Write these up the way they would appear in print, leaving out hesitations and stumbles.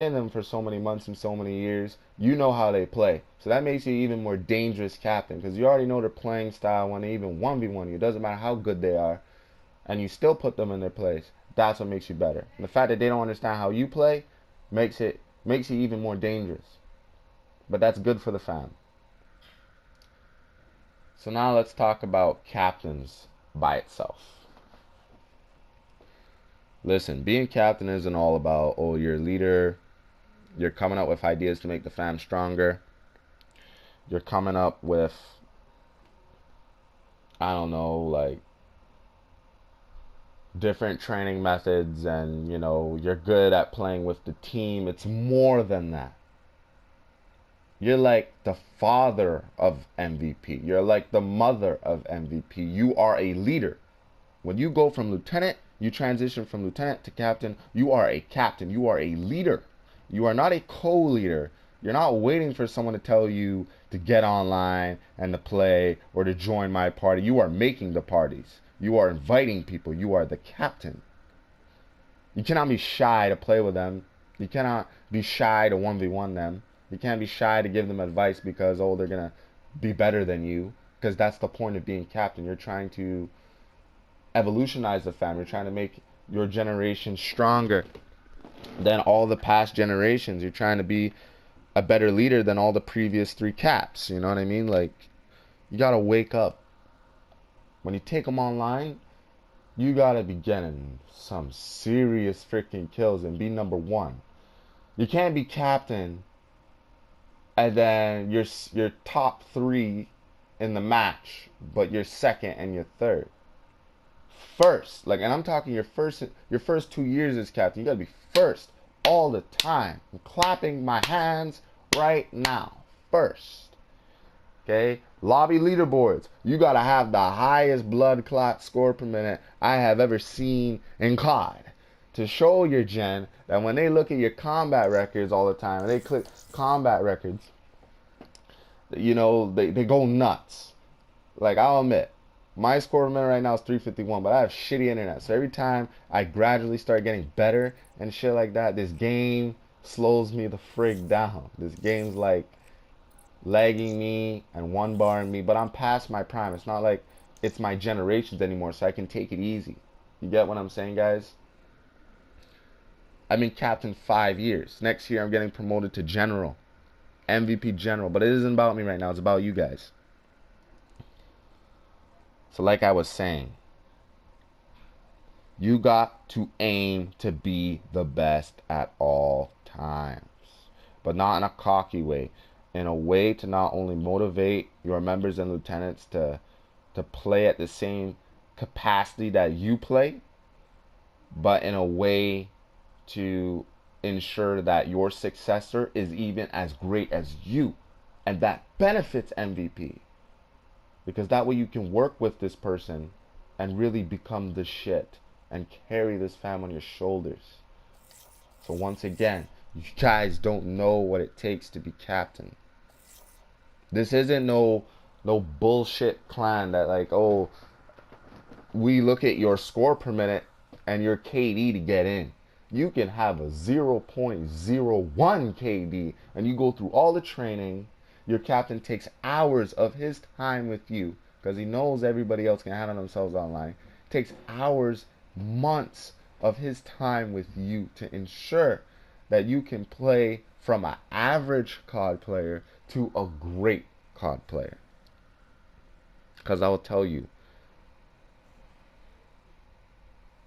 in them for so many months and so many years, you know how they play. So that makes you even more dangerous captain because you already know their playing style when they even 1v1 you. It doesn't matter how good they are, and you still put them in their place. That's what makes you better. And the fact that they don't understand how you play makes you even more dangerous. But that's good for the fam. So now let's talk about captains by itself. Listen, being captain isn't all about, oh, you're a leader, you're coming up with ideas to make the fam stronger. You're coming up with, I don't know, like different training methods, and you're good at playing with the team. It's more than that. You're like the father of MVP. You're like the mother of MVP. You are a leader. When you go from lieutenant, you transition from lieutenant to captain. You are a captain. You are a leader. You are not a co-leader. You're not waiting for someone to tell you to get online and to play or to join my party. You are making the parties. You are inviting people. You are the captain. You cannot be shy to play with them. You cannot be shy to 1v1 them. You can't be shy to give them advice because, oh, they're going to be better than you. Because that's the point of being captain. You're trying to evolutionize the fam. You're trying to make your generation stronger than all the past generations. You're trying to be a better leader than all the previous three caps. You know what I mean? Like, you got to wake up. When you take them online, you got to be getting some serious freaking kills and be number one. You can't be captain and then you're top three in the match, but you're second and you're third. First, like, and I'm talking your first 2 years as captain. You gotta be first all the time. I'm clapping my hands right now. First, okay. Lobby leaderboards. You gotta have the highest blood clot score per minute I have ever seen in COD to show your gen that when they look at your combat records all the time and they click combat records, they go nuts. Like, I'll admit, my score per minute right now is 351, but I have shitty internet. So every time I gradually start getting better and shit like that, this game slows me the frig down. This game's like lagging me and one barring me, but I'm past my prime. It's not like it's my generations anymore, so I can take it easy. You get what I'm saying, guys? I've been captain 5 years. Next year, I'm getting promoted to general, MVP general. But it isn't about me right now. It's about you guys. So like I was saying, you got to aim to be the best at all times. But not in a cocky way. In a way to not only motivate your members and lieutenants to play at the same capacity that you play, but in a way to ensure that your successor is even as great as you. And that benefits MVP. Because that way you can work with this person and really become the shit and carry this fam on your shoulders. So once again, you guys don't know what it takes to be captain. This isn't no bullshit clan that, like, oh, we look at your score per minute and your KD to get in. You can have a 0.01 KD and you go through all the training. Your captain takes hours of his time with you because he knows everybody else can handle themselves online. Takes hours, months of his time with you to ensure that you can play from an average COD player to a great COD player. Because I will tell you,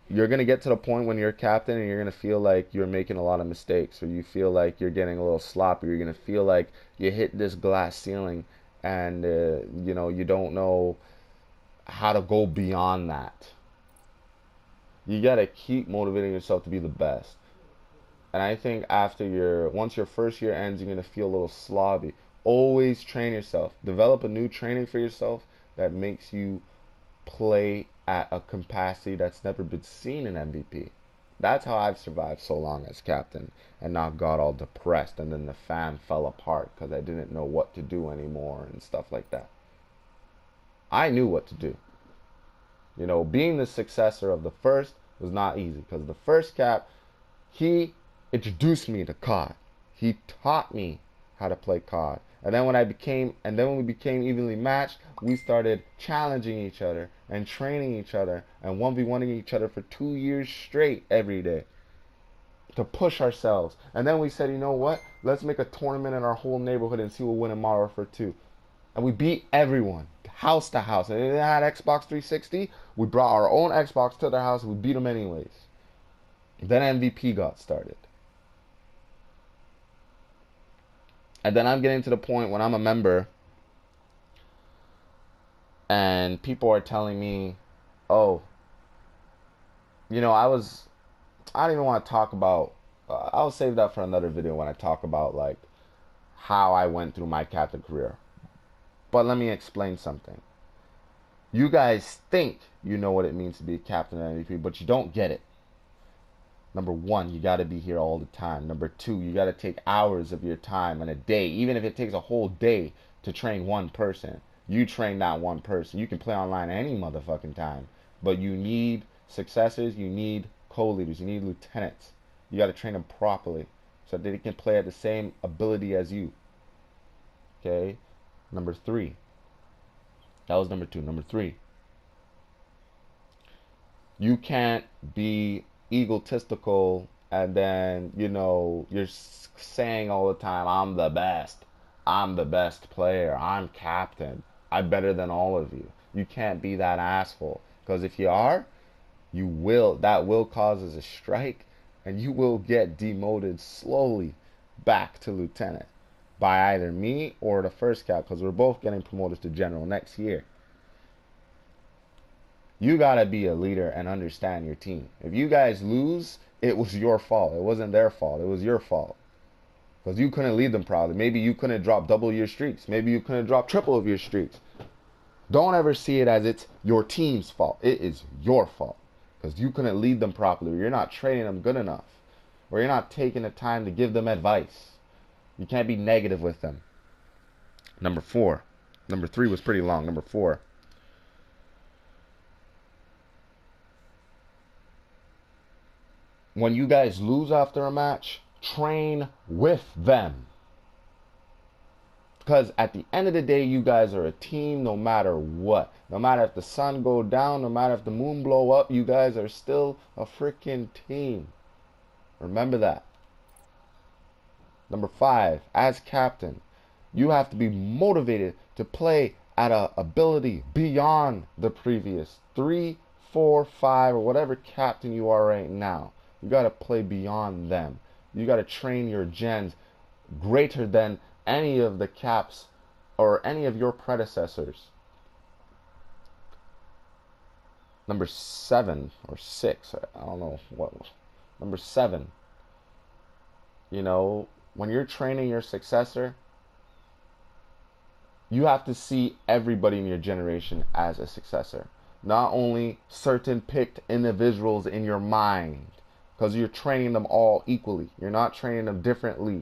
you're going to get to the point when you're a captain and you're going to feel like you're making a lot of mistakes, or you feel like you're getting a little sloppy. You're going to feel like you hit this glass ceiling and you don't know how to go beyond that. You got to keep motivating yourself to be the best. And I think once your first year ends, you're going to feel a little sloppy. Always train yourself. Develop a new training for yourself that makes you play at a capacity that's never been seen in MVP. That's how I've survived so long as captain and not got all depressed and then the fam fell apart because I didn't know what to do anymore and stuff like that. I knew what to do. Being the successor of the first was not easy because the first cap, he introduced me to COD. He taught me how to play COD. And then when we became evenly matched, we started challenging each other and training each other and 1v1ing each other for 2 years straight every day to push ourselves. And then we said, you know what? Let's make a tournament in our whole neighborhood and see who will win tomorrow for two. And we beat everyone, house to house. And they had Xbox 360. We brought our own Xbox to their house and we beat them anyways. Then MVP got started. And then I'm getting to the point when I'm a member and people are telling me, oh, I don't even want to talk about, I'll save that for another video when I talk about like how I went through my captain career. But let me explain something. You guys think you know what it means to be a captain and MVP, but you don't get it. Number one, you got to be here all the time. Number two, you got to take hours of your time in a day. Even if it takes a whole day to train one person, you train that one person. You can play online any motherfucking time. But you need successors, you need co-leaders, you need lieutenants. You got to train them properly so that they can play at the same ability as you. Okay? Number three. That was number two. Number three. You can't be egotistical and then, you're saying all the time, I'm the best player, I'm captain, I'm better than all of you. You can't be that asshole, because if you are, that will causes a strike and you will get demoted slowly back to lieutenant by either me or the first cap, because we're both getting promoted to general next year. You gotta be a leader and understand your team. If you guys lose, it was your fault. It wasn't their fault. It was your fault. Because you couldn't lead them properly. Maybe you couldn't drop double your streaks. Maybe you couldn't drop triple of your streaks. Don't ever see it as it's your team's fault. It is your fault. Because you couldn't lead them properly. Or you're not training them good enough. Or you're not taking the time to give them advice. You can't be negative with them. Number four. Number three was pretty long. Number four. When you guys lose after a match, train with them. Because at the end of the day, you guys are a team no matter what. No matter if the sun go down, no matter if the moon blow up, you guys are still a freaking team. Remember that. Number five, as captain, you have to be motivated to play at an ability beyond the previous 3, 4, 5, or whatever captain you are right now. You got to play beyond them. You got to train your gens greater than any of the caps or any of your predecessors. Number 7 or 6, I don't know what. Number 7, when you're training your successor, you have to see everybody in your generation as a successor. Not only certain picked individuals in your mind. Because you're training them all equally. You're not training them differently.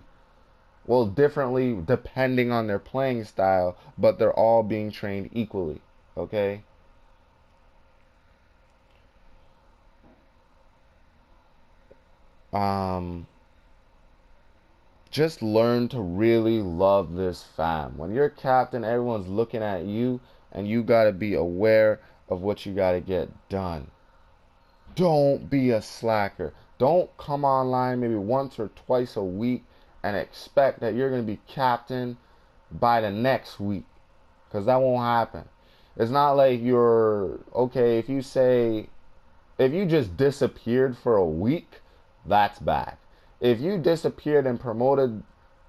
Well, differently depending on their playing style, but they're all being trained equally. Okay? Just learn to really love this fam. When you're captain, everyone's looking at you, and you got to be aware of what you got to get done. Don't be a slacker. Don't come online maybe once or twice a week and expect that you're going to be captain by the next week. Because that won't happen. It's not like if you just disappeared for a week, that's bad. If you disappeared and promoted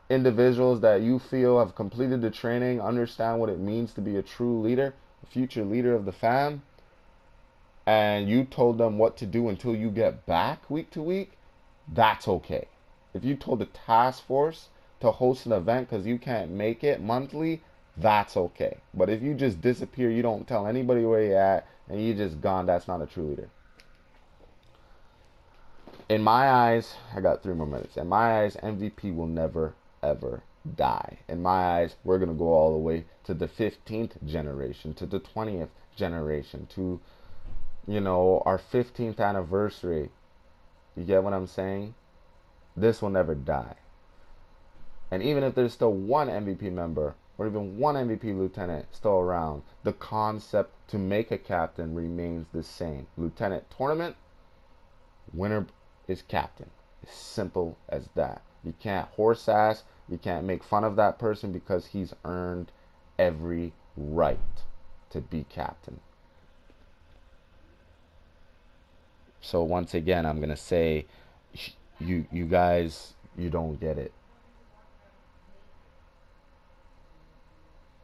individuals that you feel have completed the training, understand what it means to be a true leader, a future leader of the fam, and you told them what to do until you get back week to week, that's okay. If you told the task force to host an event because you can't make it monthly, that's okay. But if you just disappear, you don't tell anybody where you're at, and you just gone, that's not a true leader. In my eyes, I got 3 more minutes. In my eyes, MVP will never, ever die. In my eyes, we're going to go all the way to the 15th generation, to the 20th generation, to our 15th anniversary. You get what I'm saying? this will never die. And even if there's still one MVP member or even one MVP lieutenant still around, the concept to make a captain remains the same. Lieutenant tournament, winner is captain. As simple as that. You can't horse ass, you can't make fun of that person because he's earned every right to be captain. So once again, I'm going to say, you guys, you don't get it.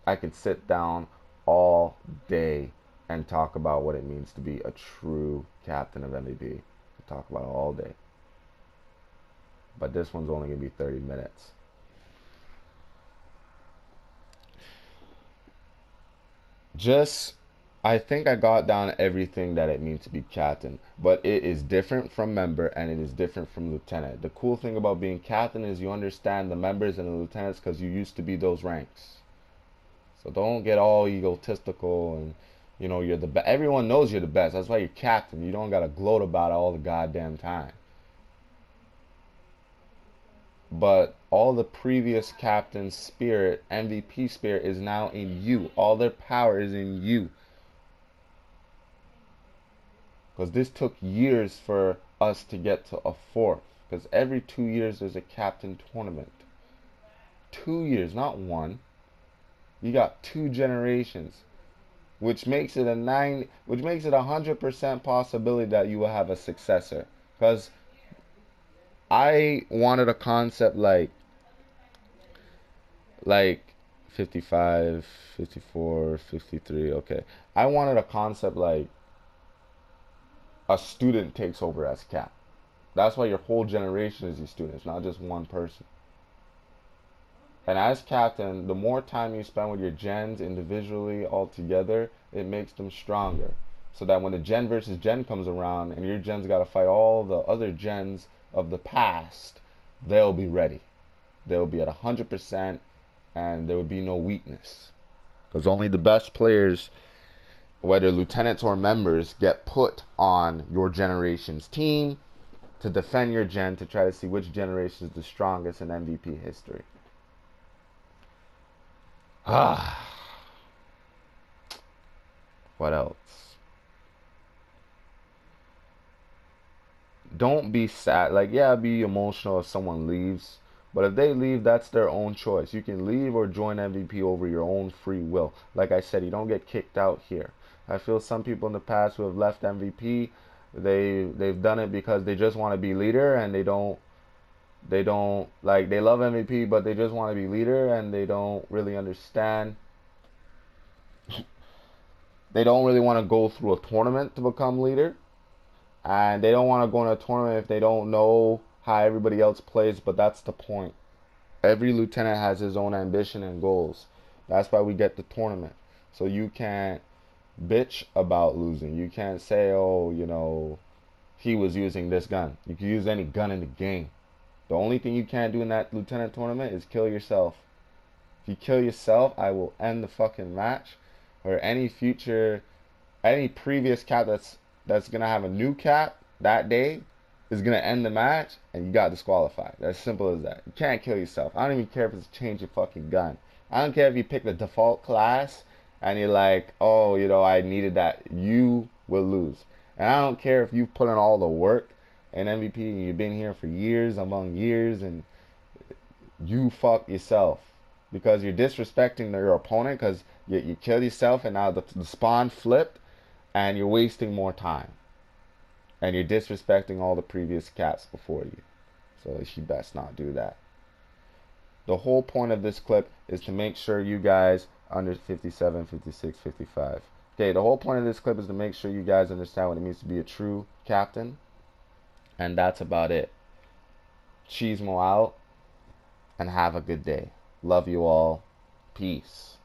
I could sit down all day and talk about what it means to be a true captain of MVP. Talk about it all day. But this one's only going to be 30 minutes. I think I got down everything that it means to be captain, but it is different from member and it is different from lieutenant. The cool thing about being captain is you understand the members and the lieutenants because you used to be those ranks. So don't get all egotistical and you're the best. Everyone knows you're the best. That's why you're captain. You don't gotta gloat about it all the goddamn time. But all the previous captain's spirit, MVP spirit, is now in you. All their power is in you. Because this took years for us to get to a fourth. Because every 2 years there's a captain tournament. 2 years, not one. You got 2 generations, which makes it a 100% possibility that you will have a successor. Because I wanted a concept like 55, 54, 53. Okay, I wanted a concept like a student takes over as cap. That's why your whole generation is your students, not just one person. And as captain, the more time you spend with your gens individually all together, it makes them stronger. So that when the gen versus gen comes around and your gens got to fight all the other gens of the past, they'll be ready. They'll be at 100% and there will be no weakness. Because only the best players, whether lieutenants or members, get put on your generation's team to defend your gen to try to see which generation is the strongest in MVP history. What else? Don't be sad. Be emotional if someone leaves. But if they leave, that's their own choice. You can leave or join MVP over your own free will. Like I said, you don't get kicked out here. I feel some people in the past who have left MVP, they've done it because they just want to be leader and they love MVP, but they just want to be leader and they don't really understand. They don't really want to go through a tournament to become leader. And they don't want to go in a tournament if they don't know how everybody else plays, but that's the point. Every lieutenant has his own ambition and goals. That's why we get the tournament. So you can't bitch about losing. You can't say, he was using this gun. You can use any gun in the game. The only thing you can't do in that lieutenant tournament is kill yourself. If you kill yourself, I will end the fucking match. Or any previous cap that's gonna have a new cap that day is gonna end the match and you got disqualified. As simple as that. You can't kill yourself. I don't even care if it's change your fucking gun. I don't care if you pick the default class and you're like, I needed that. You will lose. And I don't care if you put in all the work in MVP and you've been here for years among years and you fuck yourself because you're disrespecting your opponent because you killed yourself and now the spawn flipped and you're wasting more time. And you're disrespecting all the previous caps before you. So you best not do that. The whole point of this clip is to make sure you guys under 57, 56, 55. Okay, the whole point of this clip is to make sure you guys understand what it means to be a true captain. And that's about it. Cheesemo out and have a good day. Love you all. Peace.